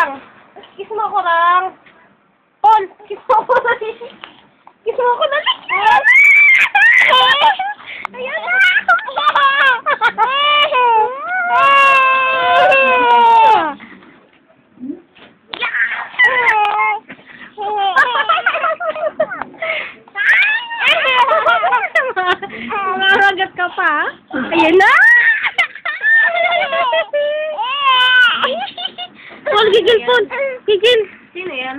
lang. Kiss mo ako lang. Paul, kiss mo ako lang. Kiss mo ako lang. Ayan na. Maragat ka pa? Ayan na! Paul, gigil, Paul. Gigil. Sino yan?